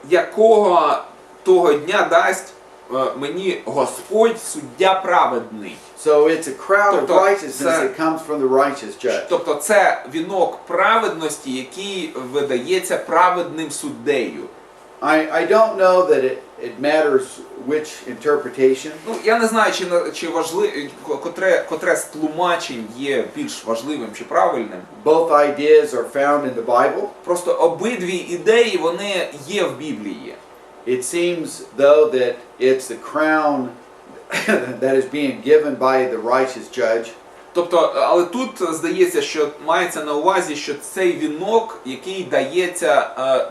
якого того дня дасть мені Господь, суддя праведний. So it's a crown of righteousness that comes from the righteous judge. Тобто це вінок праведності, який видається праведним суддею. I don't know that it matters which interpretation. Ну, я не знаю, чи котре з тлумачень є більш важливим чи правильним. Both ideas are found in the Bible. Просто обидві ідеї, вони є в Біблії. It seems though that it's the crown that is being given by the righteous judge. Тобто, але тут здається, що мається на увазі, що цей вінок, який дається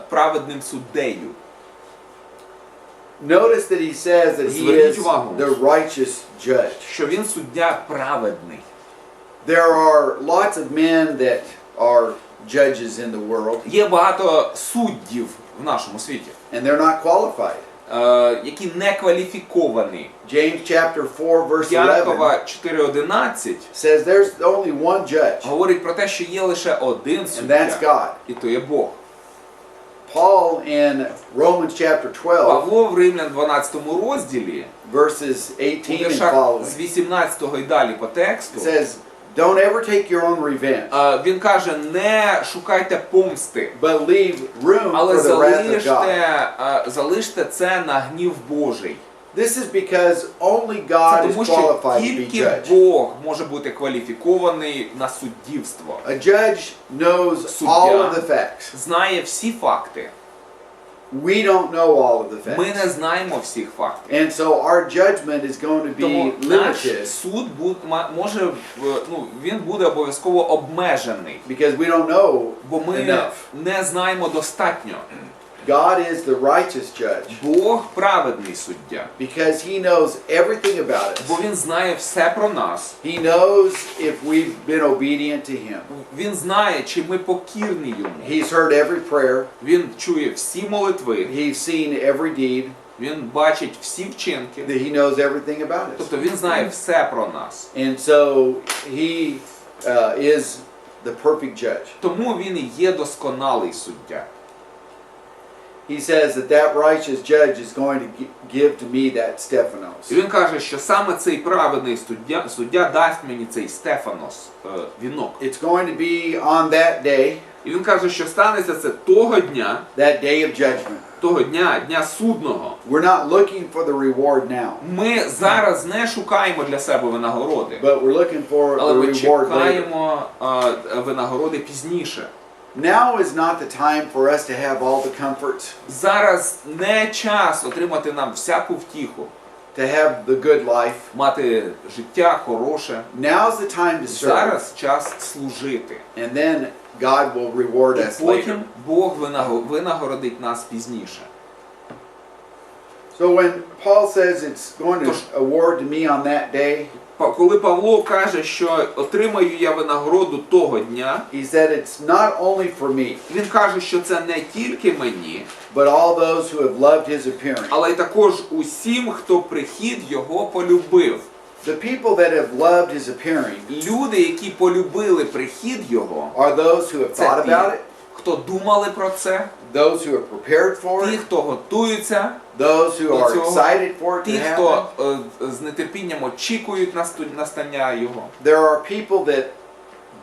праведним суддею. Notice that he says that he is the righteous judge. Що він суддя праведний. There are lots of men that are judges in the world. Є багато суддів в нашому світі. And they're not qualified. Які не кваліфіковані. James chapter 4 verse 11 Якова 4:11 says there's only one judge. Говорить про те, що є лише один And суддя. that's God. І то є Бог. Paul in Romans chapter 12 Павло в Римлян 12 розділі, verses 18 and віршах з following 18 і далі по тексту, says, don't ever take your own revenge, він каже, не шукайте помсти, but leave room але for the wrath of God. залиште це на гнів Божий. This is because only Це God is тому, що qualified to be тільки judge. Бог може бути кваліфікований на суддівство. A judge knows all of the facts. Знає всі факти. We don't know all of the Ми facts. не знаємо всіх фактів. And so our judgment is going to Тому be наш limited суд може, він буде обов'язково обмежений, because we don't know бо ми enough. не знаємо достатньо. God is the righteous judge Бог праведний суддя, because He knows everything about us. бо він знає все про нас. He knows if we've been obedient to Him. Він знає, чи ми покірні йому. He's heard every prayer. Він чує всі молитви, He's seen every deed. він бачить всі вчинки. That He knows everything about us. Тобто він знає все про нас. And so He is the perfect judge. Тому він і є досконалий суддя. He says that righteous judge is going to give to me that Stephanos. І він каже, що саме цей праведний суддя дасть мені цей Стефанос, вінок. It's going to be on that day. І він каже, що станеться це того дня, That day of judgment. того дня, дня судного. We're not looking for the reward now. Ми зараз не шукаємо для себе винагороди, But we're looking for але the ми reward later. чекаємо винагороди пізніше. Now is not the time for us to have all the comforts. Зараз не час отримати нам всяку втіху, To have the good life. мати життя хороше. Now's the time to serve. Зараз час служити. And then God will reward І us later. потім Бог винагородить нас пізніше. So when Paul says it's going to award to me on that day, Коли Павло каже, що отримаю я винагороду того дня, he said it's not only for me, він каже, що це не тільки мені, but all those who have loved his appearing. але й також усім, хто прихід його полюбив. The people that have loved his appearing Люди, які полюбили прихід його, are those who have це thought ті, about it, хто думали про це, those who are prepared for ті, it, хто готуються, those who до are цього, excited for it ті, to хто happen. з нетерпінням очікують настання його. There are people that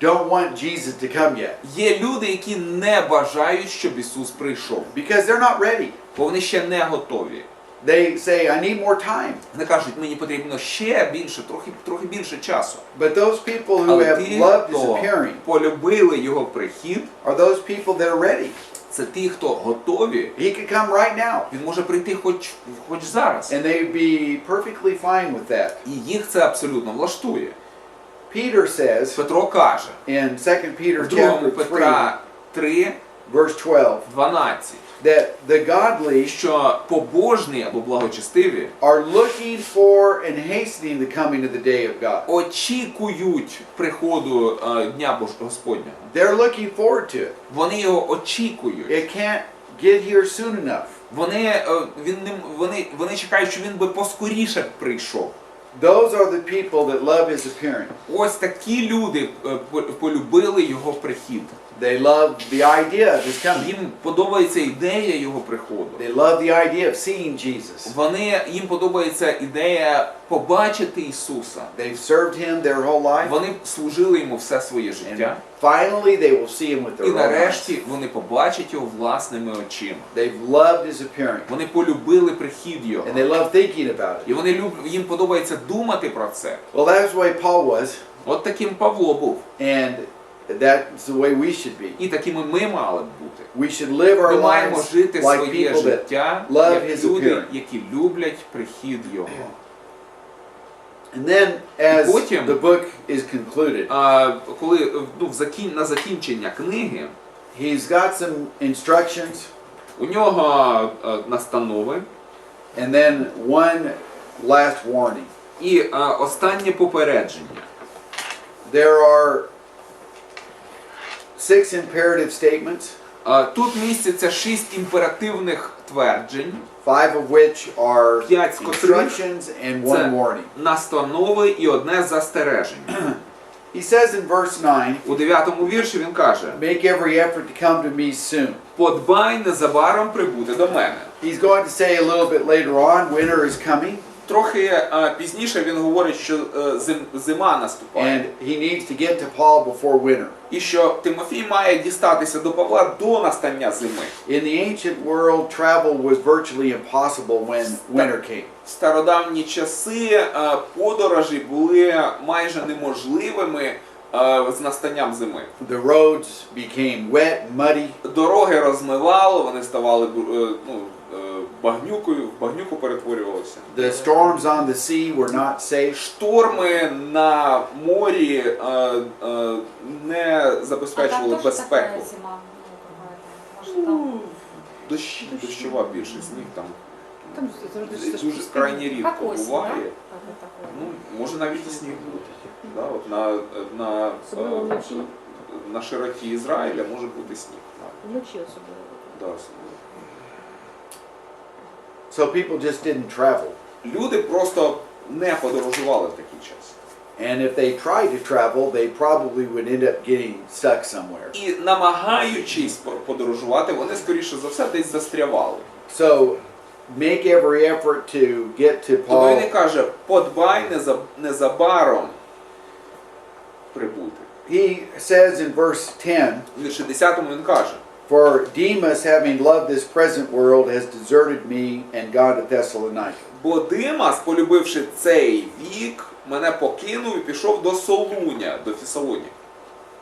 don't want Jesus to come yet Є люди, які не бажають, щоб Ісус прийшов, because they're not ready. бо вони ще не готові. They say, I need more time. Вони кажуть, мені потрібно ще більше, трохи більше часу. But those people who Але have ті, loved his хто appearing полюбили його прихід, are those people that are ready. це ті, хто готові. He could come right now. Він може прийти хоч зараз. And they would be perfectly fine with that. І їх це абсолютно влаштує. Peter says Петро каже, in 2 Peter в 2 chapter 3, Петра 3, verse 12, 12, that the godly що побожні або благочестиві are looking for and hastening the coming of the day of God. очікують приходу Дня Господнього. They're looking forward to it. Вони його очікують. It can't get here soon enough. Вони чекають, що він би поскоріше прийшов. Those are the people that love his appearing. Ось такі люди полюбили його прихід. They love the idea of his coming. Їм подобається ідея його приходу. They love the idea of seeing Jesus. Їм подобається ідея побачити Ісуса. They've served him their whole life. Вони служили йому все своє And життя. finally they will see him with І their own eyes. нарешті вони побачать його власними очима. They've loved his appearing. Вони полюбили прихід його. And they love thinking about it. І їм подобається думати про це. Well, that's the way Paul was. От таким Павло був. And that's the way we should be. І такими ми мали б бути. We should live our Ми маємо lives жити like своє people that життя, love як his люди, appearing. які люблять прихід його. And then as Потім, the book is concluded, Коли на закінчення книги, he's got some instructions у нього настанови and then one last warning. і останнє попередження. There are 6 imperative statements, Тут містяться 6 імперативних тверджень, 5 of which are 5 з котрих instructions and one warning. настанови і одне застереження. He says in verse 9, У 9-му вірші він каже: make every effort to come to me soon. «Подбай незабаром прибути до мене». He's going to say a little bit later on, winter is coming, Трохи пізніше він говорить, що зима наступає. and he needs to get to Paul before winter. І що Тимофій має дістатися до Павла до настання зими. In the ancient world, travel was virtually impossible when winter came. В стародавні часи подорожі були майже неможливими з настанням зими. The roads became wet, muddy, Дороги розмивало, вони ставали багнюкою, в багнюку перетворювалися. the storms on the sea were not safe, Шторми на морі не забезпечували А там теж така безпеку. зима, може там. Дощова більше сніг там. Там завжди Дуже крайні рідко Как осінь, буває. да? Такое. Ну, може навіть і сніг бути. Да, от Особливо вночі. на широті Ізраїля може бути сніг. Вночі особливо. Да, особливо. so people just didn't travel. Люди просто не подорожували в такий час. And if they tried to travel, they probably would end up getting stuck somewhere. І намагаючись подорожувати, вони скоріше за все десь застрявали. So make every effort to get to Тому він і Paul. каже: подбай незабаром прибути. He says in verse 10, В вірші 10 він каже: for Demas, having loved this present world, has deserted me and gone to Thessalonica. бо Димас, полюбивши цей вік, мене покинув і пішов до Солуня, до Фісалоні.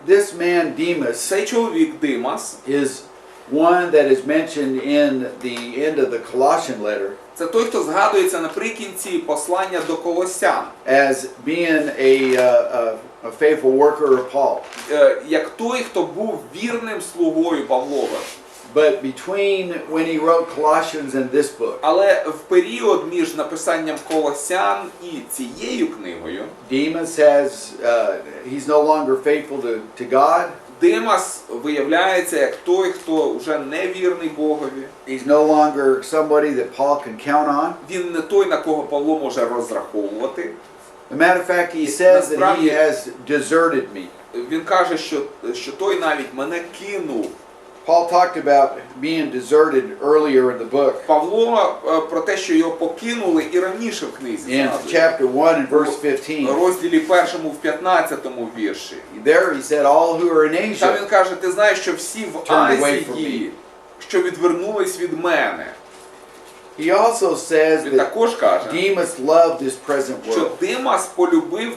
This man Demas Цей чоловік Димас is one that is mentioned in the end of the Colossian letter це той, хто згадується наприкінці послання до Колосян, as being a faithful worker of Paul. як той, хто був вірним слугою Павлова. But between when he wrote Colossians and this book, Але в період між написанням Колосян і цією книгою Demas has, he's no longer faithful to God. Димас виявляється як той, хто вже не вірний Богові. He's no longer somebody that Paul can count on. Він не той, на кого Павло може розраховувати. As a matter of fact, he says that he has deserted me. Він каже, що той навіть мене кинув. Paul talked about being deserted earlier in the book. Павло про те, що його покинули, і раніше в книзі In згадує. chapter 1 and verse 15. В розділі 1 в 15 вірші. There he said, all who are in Там Asia. він каже: ти знаєш, що всі в Turned away from Азії, що відвернулись від мене. He also says Він that також каже, Demas loved this present що world. Димас полюбив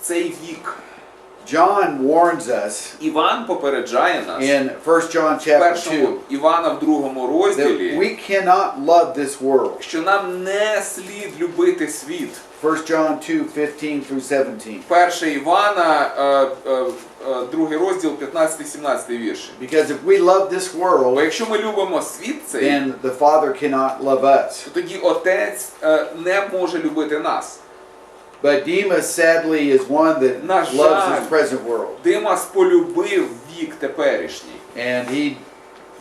цей вік. John warns us Іван попереджає нас in 1 John в chapter 2 першому Івана в другому that розділі, we cannot love this world. що нам не слід любити світ. 1 John 2:15 through 17. Перше Івана, другий розділ, 15-17 вірші. Because if we love this Бо world, якщо ми любимо світ цей, then the Father cannot love us. то тоді Отець не може любити нас. But Demas sadly is one that На loves жаль. this present world. Димас полюбив вік теперішній. And he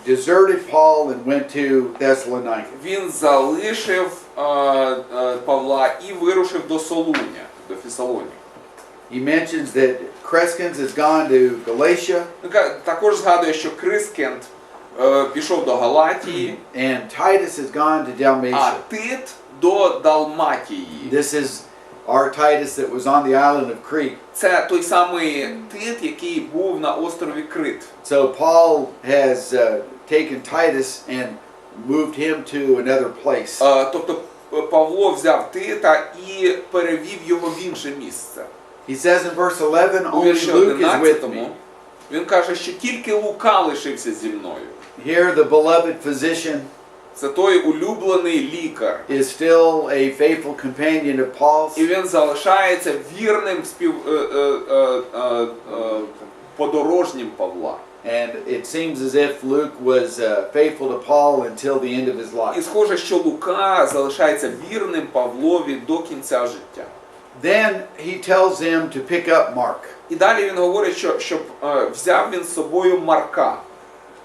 deserted Paul and went to Thessalonica. Він залишив Павла і вирушив до Солуня, до Фісалоні. He mentions that Crescens has gone to Galatia, Також згадує, що Крискент пішов до Галатії, and Titus has gone to а Dalmatia. Тит до Далматії. This is our Titus that was on the island of Crete. Це той самий Тит, який був на острові Крит. So Paul has taken Titus and moved him to another place. Тобто Павло взяв Тита і перевів його в інше місце. He says in verse 11, У only вірші Luke is with 11 me. він каже, що тільки Лука лишився зі мною. Here the beloved physician Це той улюблений лікар. is still a faithful companion of Paul's. І він залишається вірним подорожнім Павла. And it seems as if Luke was faithful to Paul until the end of his І life. схоже, що Лука залишається вірним Павлові до кінця життя. Then he tells him to pick up Mark. І далі він говорить, щоб взяв він з собою Марка.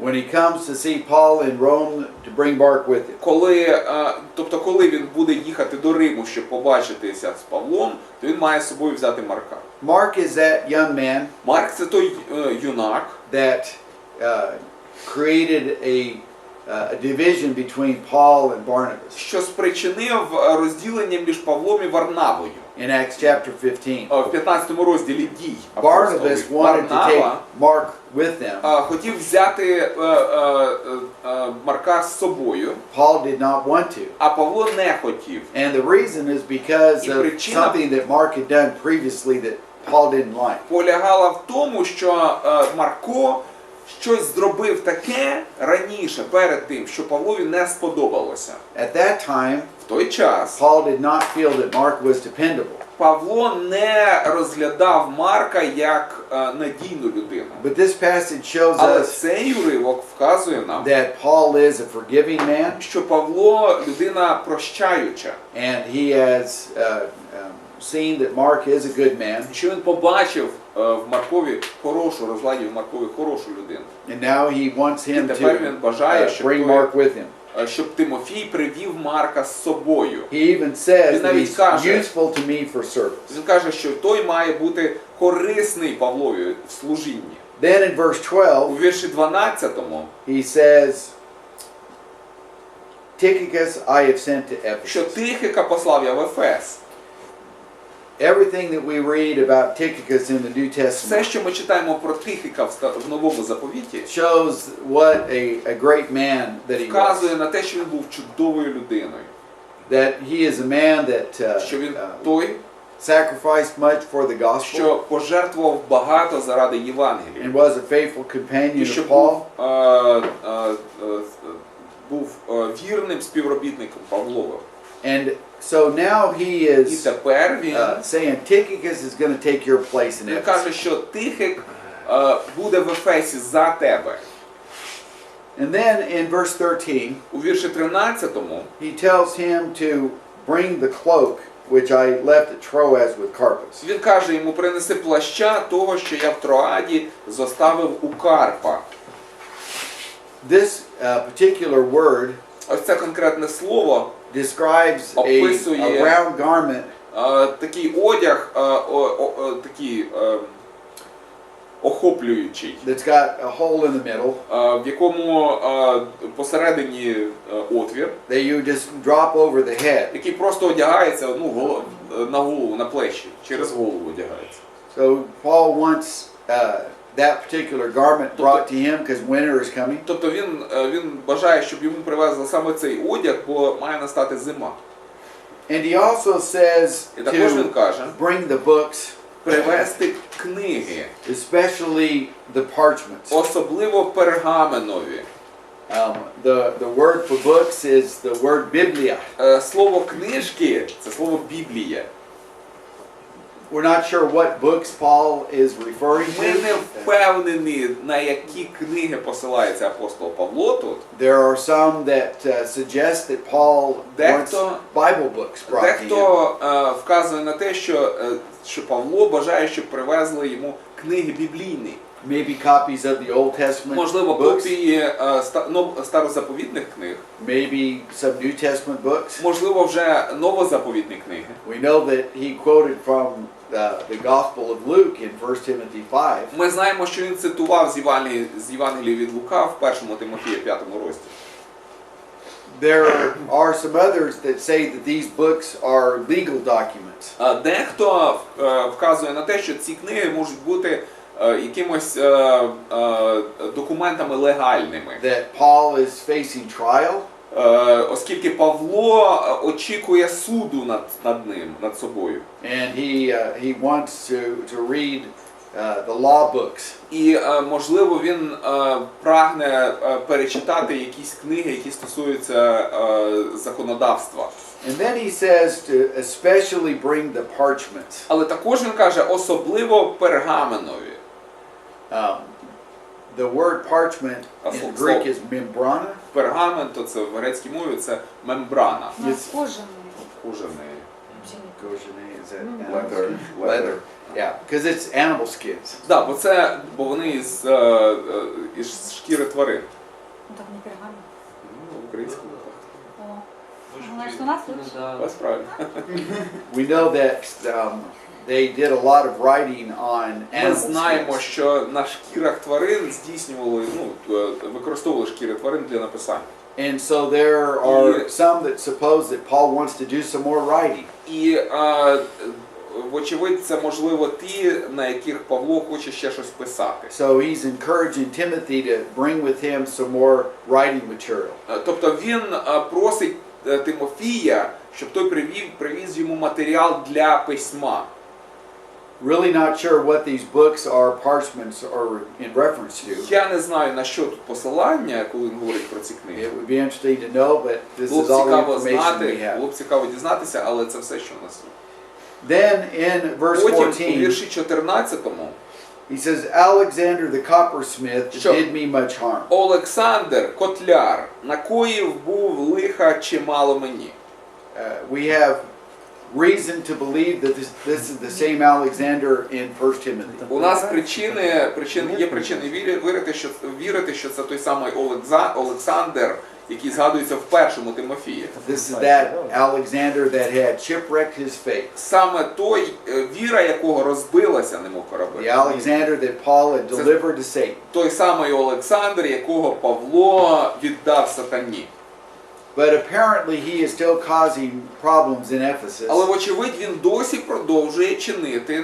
When he comes to see Paul in Rome, to bring Mark with him. Коли він буде їхати до Риму, щоб побачитися з Павлом, то він має з собою взяти Марка. Mark is that young man Марк – це той юнак, that created a division between Paul and Barnabas що спричинив розділення між Павлом і Варнавою. in Acts chapter 15. В 15 розділі дій Barnabas апостолів. wanted to take Варнава Mark with them. хотів взяти Марка з собою, Paul did not want to. а Павло не хотів. And the reason is because І of причина- something that Mark had done previously that Paul didn't like. Полягала в тому, що Марко щось зробив таке раніше, перед тим, що Павлові не сподобалося. At that time, В той час Paul did not feel that Mark was dependable. Павло не розглядав Марка як надійну людину. But this passage shows Але us цей уривок вказує нам, that Paul is a forgiving man, що Павло людина прощаюча, and he has seen that Mark is a good man, що він побачив в Маркові хорошу, розладів в Маркові хорошу людину. and now he wants І him тепер він to бажає, bring Mark with him. щоб Тимофій привів Марка з собою. He even says Він that навіть he's каже- useful to me for service. Він каже, що той має бути корисний Павлові в служінні. Then in verse У 12, вірші 12 he says, Tychicus I have sent to що Ephesus. Тихика послав я в Ефес. Everything that we read about Tychicus in the New Все, Testament що ми читаємо про Тихика в Новому Заповіті, shows what a great man that he вказує was. на те, що він був чудовою людиною. That he is a man that Що він той, sacrificed much for the gospel що пожертвував багато заради Євангелія. and was a faithful companion І що of Paul. був вірним співробітником Павлова. And so now he І is тепер він saying Tychicus is going to take your place in Він Ephesus. каже, що Тихик буде в Ефесі за тебе. And then in verse 13, У вірші 13 he tells him to bring the cloak which I left at Troas with Carpus. він каже йому, принеси плаща того, що я в Троаді зоставив у Карпа. This particular word Ось це конкретне слово, describes a Описує- round garment такий одяг, такий охоплюючий, that's got a hole in the middle в якому посередині отвір, that you just drop over the head. який просто одягається на голову, на плечі, через голову одягається. So Paul wants that particular garment brought to him because winter is coming. Тобто він бажає, щоб йому привезли саме цей одяг, бо має настати зима. And he also says І також він to каже, bring the books, привезти книги, especially the parchments. особливо пергаменові. The word for books is the word biblia. Слово книжки – це слово Біблія. We're not sure what books Paul is referring Ми не to. впевнені, на які книги посилається апостол Павло тут. There are some that suggest that Paul wants Дехто- Bible books brought to him. Дехто вказує на те, що Павло бажає, щоб привезли йому книги біблійні. maybe copies of the Old Testament Можливо, books, копії старозаповітних книг, maybe some New Testament books. можливо, вже новозаповітні книги. We know that he quoted from the Gospel of Luke in 1 Timothy 5. Ми знаємо, що він цитував з Євангелії від Лука в 1 Тимофія 5 розділі. There are some others that say that these books are legal documents. Дехто вказує на те, що ці книги можуть бути якимось документами легальними. That Paul is facing trial. Оскільки Павло очікує суду над ним, над собою. And he wants to read the law books. І, можливо, він прагне перечитати якісь книги, які стосуються законодавства. And then he says to especially bring the parchments. Але також він каже, особливо пергаменові. The word parchment in Greek is membrana. Пергамент, то це в грецькій мові, це мембрана. У нас кожаний. Кожаний. Gojene, is that Leather. Leather. Yeah, because it's animal skins. Так, бо вони із шкіри тварин. Ну так не пергамент. Ну, українською так. О. Значить, у нас лучше. Вас правильно. We know that they did a lot of writing on Ми animal знаємо, skins. що на шкірах тварин здійснювали, використовували шкіри тварин для написання. And so there are some that suppose that Paul wants to do some more writing. І, вочевидь, це, можливо, ті, на яких Павло хоче ще щось писати. So he's encouraging Timothy to bring with him some more writing material. Тобто він просить Тимофія, щоб той привіз йому матеріал для письма. Really not sure what these books or parchments are in reference to. Я не знаю, на що тут посилання, коли він говорить про ці книги. It would be interesting to know, but this Було is б all the цікаво information we знати, have. було б цікаво дізнатися, але це все, що у нас є. Then in verse Потім у 14, вірші 14-му he says, Alexander the coppersmith Що? did me much harm. Олександр, котляр, накоїв був лиха чимало мені. We have reason to believe that this is the same Alexander in 1 Timothy. У нас є причини вірити, що це той самий Олександр, який згадується в 1 Тимофії. This is that Alexander that had shipwrecked his faith. Саме той, віра якого розбилася, немов The корабель. Alexander that Paul had delivered to Satan. Той самий Олександр, якого Павло віддав сатані. But apparently he is still causing problems in Ephesus. Але, вочевидь, він досі продовжує чинити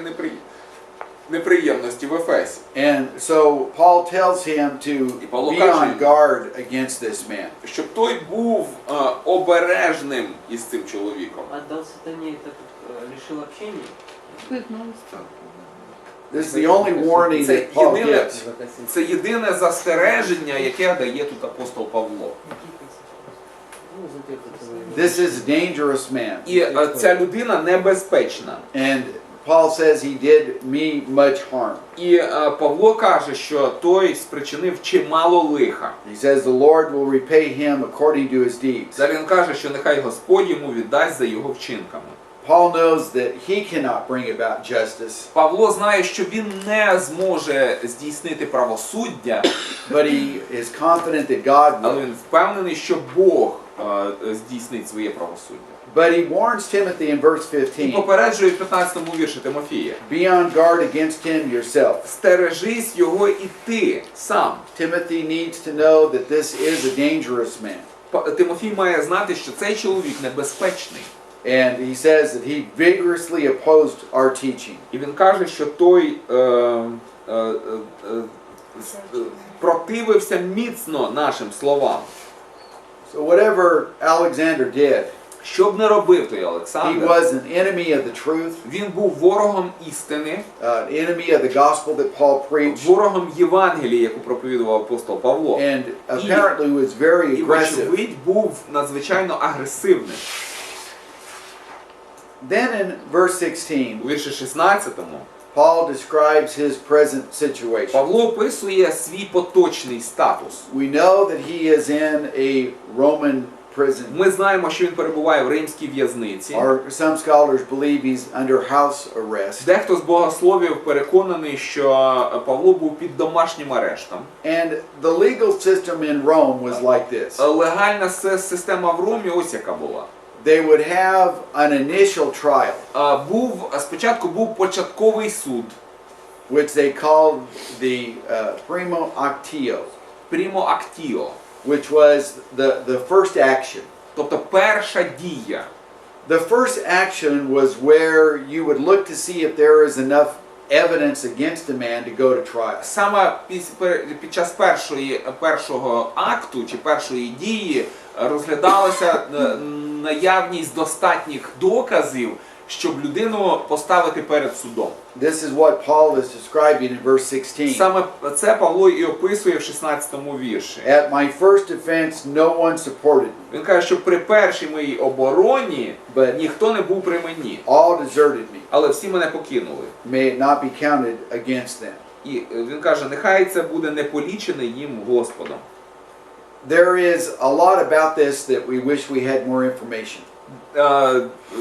неприємності в Ефесі. And so Paul tells him to Павло be каже on йому, guard against this man. щоб той був обережним із цим чоловіком. Отдал сатане, это лишил общения. This is the only warning that Paul gives. Це єдине застереження, яке дає тут апостол Павло. This is a dangerous man. І ця людина небезпечна. And Paul says he did me much harm. І Павло каже, що той спричинив чимало лиха. He says the Lord will repay him according to his deeds. Далі він каже, що нехай Господь йому віддасть за його вчинками. Paul knows that he cannot bring about justice, Павло знає, що він не зможе здійснити правосуддя, but he is confident that God але will. він впевнений, що Бог здійснить своє правосуддя. But he warns Timothy in verse І 15, попереджує в 15-му вірші Тимофія. be on guard against him yourself. Стережись його і ти сам. Timothy needs to know that this is a dangerous man. Тимофій має знати, що цей чоловік небезпечний. And he says that he vigorously opposed our teaching. І він каже, що той противився міцно нашим словам. So whatever Alexander did, Що б не робив той he Олександр, was an enemy of the truth, він був ворогом істини, an enemy of the gospel that Paul preached, ворогом Євангелії, яку проповідував апостол Павло. and apparently was very І, aggressive. вочевидь, був надзвичайно агресивним. Then in verse 16, У вірші 16-му Paul describes his present situation. Павло описує свій поточний статус. We know that he is in a Roman prison, Ми знаємо, що він перебуває в римській в'язниці. or some scholars believe he's under house arrest. Дехто з богословів переконаний, що Павло був під домашнім арештом. And the legal system in Rome was like this. Легальна система в Ромі ось яка була. They would have an initial trial, Спочатку був початковий суд, which they called the primo actio, primo actio, which was the first action. тобто перша дія. The first action was where you would look to see if there is enough evidence against a man to go to trial. Саме під час першого акту чи першої дії розглядалася наявність достатніх доказів, щоб людину поставити перед судом. This is what Paul is describing in verse 16. Саме це Павло і описує в 16-му вірші. At my first defense, no one supported me. Він каже, що при першій моїй обороні But ніхто не був при мені, all deserted me. але всі мене покинули. May it not be counted against them. І він каже, нехай це буде не полічене їм Господом. There is a lot about this that we wish we had more information.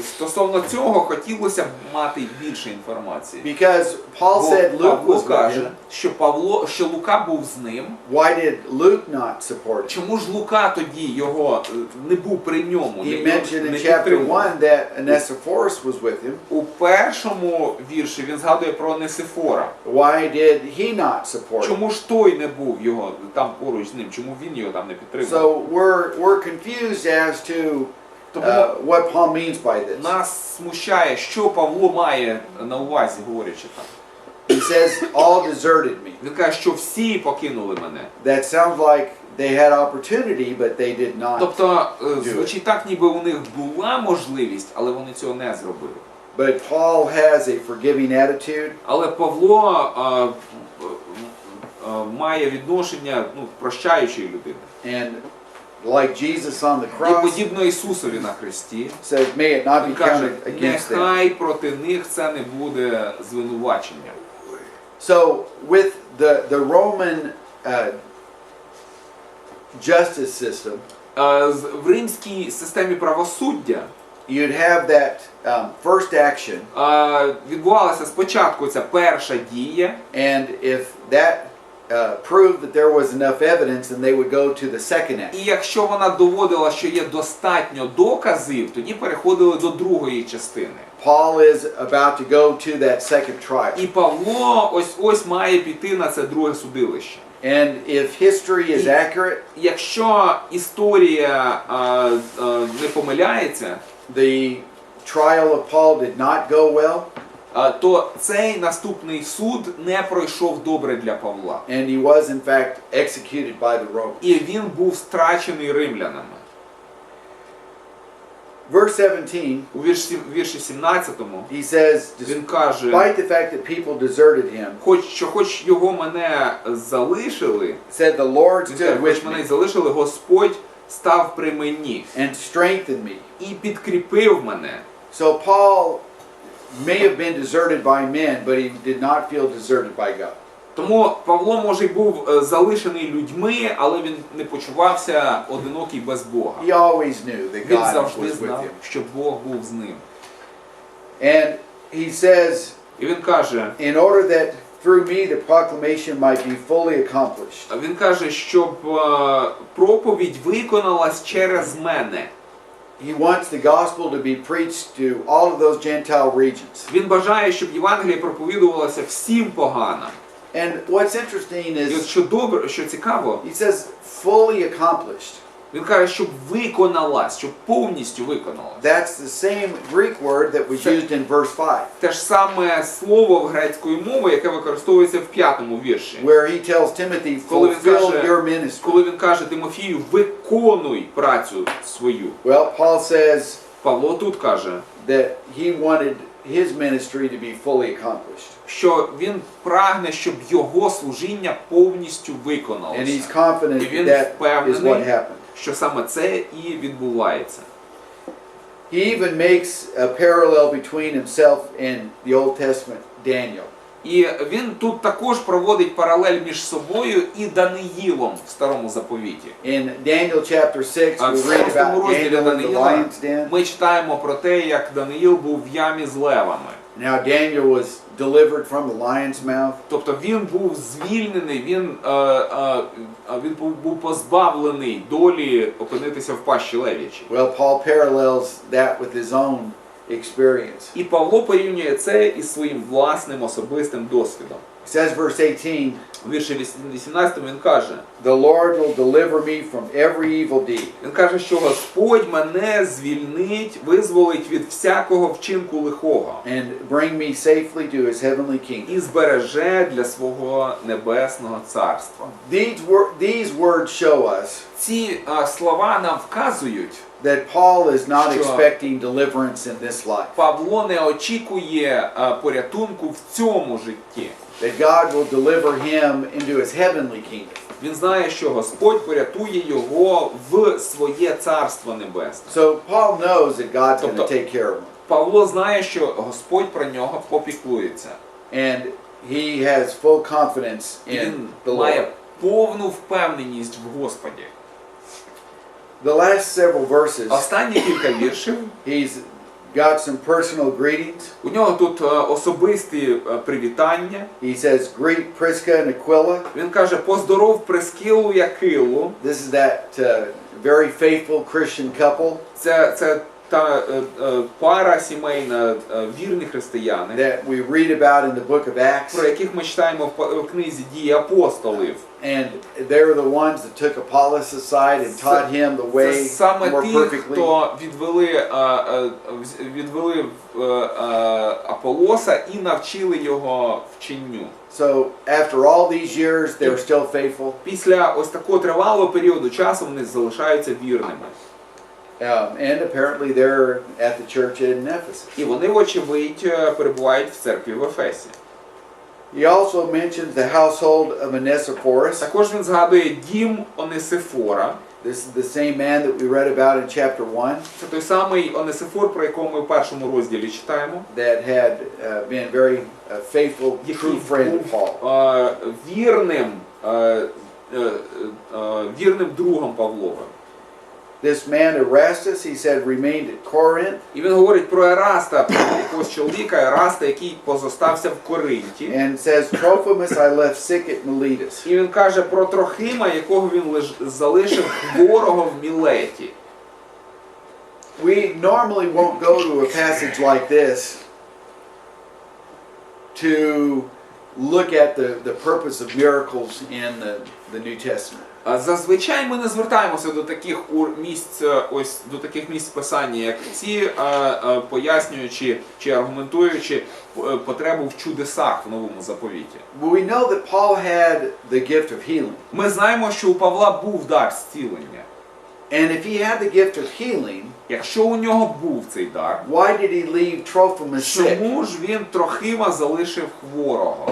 Стосовно цього хотілося б мати більше інформації. Because Paul said Luke Павло was with каже, him. що Лука був з ним. Why did Luke not support him? Чому ж Лука тоді його не був при ньому? He mentioned in chapter 1 that Onesiphorus was with him. У першому вірші він згадує про Онесифора. Why did he not support him? Чому ж той не був його там поруч з ним? Чому він його там не підтримав? So we're confused as to what Paul means by this. Нас смущає, що Павло має на увазі, говорячи там. He says, all deserted me. Він каже, що всі покинули мене. That sounds like they had opportunity, but they did not. Тобто, звучить так, ніби у них була можливість, але вони цього не зробили. But Paul has a forgiving attitude. Але Павло має відношення прощаючої людини. And like Jesus on the І cross, подібно Ісусові на хресті, says, may it not він be каже, counted against them. нехай проти них це не буде звинувачення. So with the Roman justice system, В римській системі правосуддя you'd have that first action, відбувалася спочатку ця перша дія, and if that proved that there was enough evidence, then they would go to the second action. і якщо вона доводила, що є достатньо доказів, тоді переходили до другої частини. Paul is about to go to that second trial. І Павло ось має піти на це друге судилище. And if history is accurate, Якщо історія не помиляється, the trial of Paul did not go well, то цей наступний суд не пройшов добре для Павла. and he was in fact executed by the Romans. І він був страчений римлянами. Verse 17, У вірші 17-му he says, він каже, despite the fact that people deserted him, хоч його мене залишили, said the Lord він каже, stood хоч with мене me й залишили, Господь став при мені and strengthened me. і підкріпив мене. So Paul may have been deserted by men, but he did not feel deserted by God. Тому Павло, може, й був залишений людьми, але він не почувався одинокий без Бога. He always knew that Він God завжди was with знав, him. що Бог був з ним. And he says, І він каже, in order that through me the proclamation might be fully accomplished. він каже, щоб проповідь виконалась через мене. He wants the gospel to be preached to all of those Gentile regions. Він бажає, щоб Євангеліє проповідувалося всім поганам. And what's interesting І от is, що добре, що цікаво, he says, fully accomplished. він каже, щоб виконалась, щоб повністю виконалась. That's the same Greek word that was used in verse 5, Те ж саме слово в грецької мови, яке використовується в 5-му вірші. where he tells Timothy, Коли він fulfill каже, your ministry. коли він каже Тимофію, виконуй працю свою. Well, Paul says Павло тут каже, that he wanted his ministry to be fully accomplished. що він прагне, щоб його служіння повністю And виконалося. he's confident І він that is what впевнений, happened. що саме це і відбувається. He even makes a parallel between himself and the Old Testament Daniel. І він тут також проводить паралель між собою і Даниїлом в Старому Заповіті. In Daniel chapter 6, А we в read 6 about розділі Daniel in the Даниїла lion's den. ми читаємо про те, як Даниїл був в ямі з левами. Now Daniel was delivered from the lion's mouth. Тобто він був звільнений, він був позбавлений долі опинитися в пащі лев'ячій. Well, Paul parallels that with his own experience. І Павло порівнює це із своїм власним особистим досвідом. It says, verse 18, У вірші 18 він каже, the Lord will deliver me from every evil deed. він каже, що Господь мене звільнить, визволить від всякого вчинку лихого And bring me safely to his heavenly kingdom. і збереже для свого небесного царства. These words show us Ці слова нам вказують, that Paul is not Sure. expecting deliverance in this life. Павло не очікує порятунку в цьому житті. That God will deliver him into his heavenly kingdom. Він знає, що Господь порятує його в своє царство небесне. So Paul knows that God's going to Тобто- take care of him. Павло знає, що Господь про нього попіклується. And he has full confidence І in він the Lord. має повну впевненість в Господі. The last several verses, Останні кілька віршів, he's got some personal greetings. у нього тут особисті привітання. He says, greet Prisca and Aquila. Він каже, поздоров Прискилу і Акилу. This is that very faithful Christian couple Це та пара сімейна, вірні християни, that we read about in the book of Acts. про яких ми читаємо в книзі «Дії апостолів». And they're the ones that took Apollos aside and taught him the Це way саме more ті, perfectly. хто відвели Аполоса і навчили його вченню. So after all these years, they're still faithful. Після ось такого тривалого періоду часу вони залишаються вірними. And apparently they're at the church in Ephesus. І вони, вочевидь, перебувають в церкві в Ефесі. He also mentions the household of Onesiphorus. Також він згадує дім Онесифора. This is the same man that we read about in chapter 1 Це той самий Онесифор, про якого ми в першому розділі читаємо. that had been very faithful, Який true friend of Paul. був вірним другом Павловим. This man Erastus, he said, remained at Corinth І він говорить про Ераста, про якогось чоловіка Ераста, який позостався в Коринті. and says, Trophimus I left sick at Miletus. І він каже про Трохима, якого він залишив хворого в Мілеті. We normally won't go to a passage like this to look at the purpose of miracles in the New Testament. Зазвичай ми не звертаємося до таких місць, ось до таких місць писання, як ці, пояснюючи чи аргументуючи потребу в чудесах в Новому Заповіті. But we know that Paul had the gift of healing. Ми знаємо, що у Павла був дар зцілення. And if he had the gift of healing, Якщо у нього був цей дар, why did he leave Trophimus sick? чому ж він Трохима залишив хворого?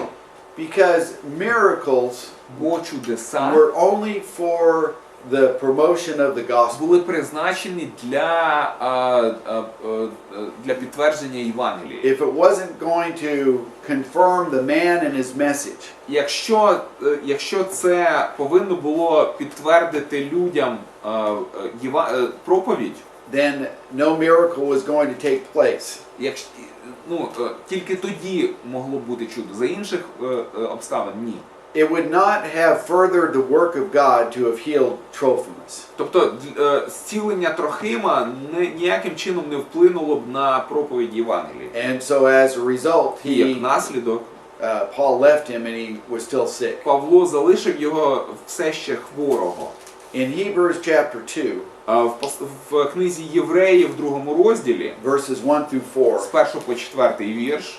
Because miracles Бо чудеса were only for the promotion of the gospel. були призначені для підтвердження Євангелії. If it wasn't going to confirm the man and his message, Якщо це повинно було підтвердити людям проповідь, then no miracle was going to take place. тільки тоді могло бути чудо. За інших обставин ні. It would not have furthered the work of God to have healed Trophimus. Тобто зцілення Трохима ніяким чином не вплинуло б на проповідь Євангелії. And so as a result, І як наслідок Paul left him and he was still sick. Павло залишив його все ще хворого. In Hebrews chapter 2, В книзі Євреїв в 2 розділі, verses 1 through 4, з 1 по 4 вірш,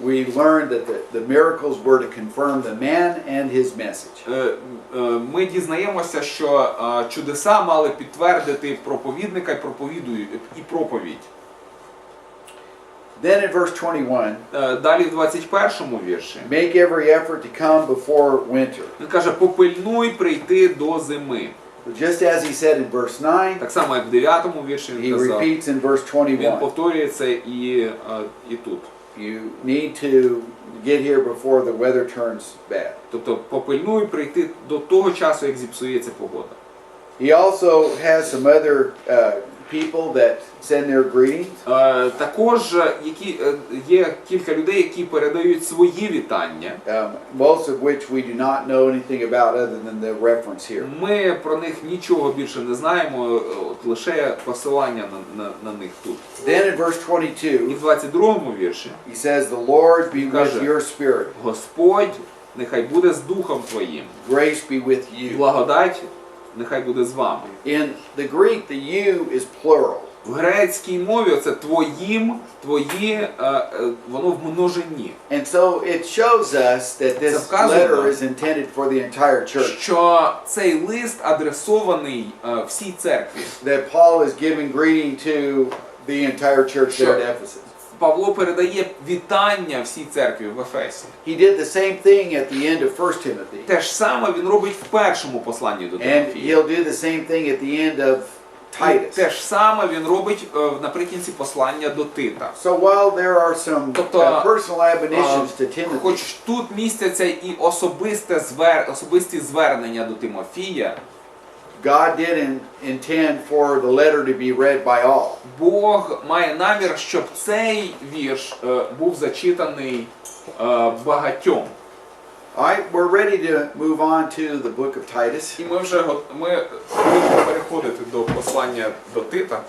we learned that the miracles were to confirm the man and his message. Ми дізнаємося, що чудеса мали підтвердити проповідника і проповідь. Then in verse 21, Далі в 21 вірші make every effort to come before winter. він каже, попильнуй прийти до зими. Just as he said in verse 9, Так само, як в 9 вірші he він казав. repeats in verse Він 21. повторює це і тут. You need to get here before the weather turns bad. Тобто попильнуй прийти до того часу, як зіпсується погода. He also has some other people that send their greetings. Також є кілька людей, які передають свої вітання. Most of which we do not know anything about other than the reference here. Ми про них нічого більше не знаємо, лише посилання на них тут. Then in verse І 22, в 22-му вірші he says, "The Lord be with Каже, your spirit. Господь нехай буде з духом твоїм. Grace be with you." Благодать нехай буде з вами. In the Greek, the you is plural. В грецькій мові це твоїм, твої, воно в множині. And so it shows us that this вказує letter нам, is intended for the entire church. Що цей лист адресований всій церкві. That Paul is giving greeting to the entire church there at Ephesus. Павло передає вітання всій церкві в Ефесі. He did the same thing at the end of 1 Timothy. Те ж саме він робить в першому посланні до And Тимофія. he'll do the same thing at the end of Titus. Те ж саме він робить наприкінці послання до Тита. So while there are some Тобто, personal admonitions to Timothy, Хоч тут містяться і особисті звернення до Тимофія, God did intend for the letter to be read by all. Бог має намір, щоб цей вірш був зачитаний багатьом. All right, we're ready to move on to the book of Titus. І ми вже будемо переходити до послання до Тита.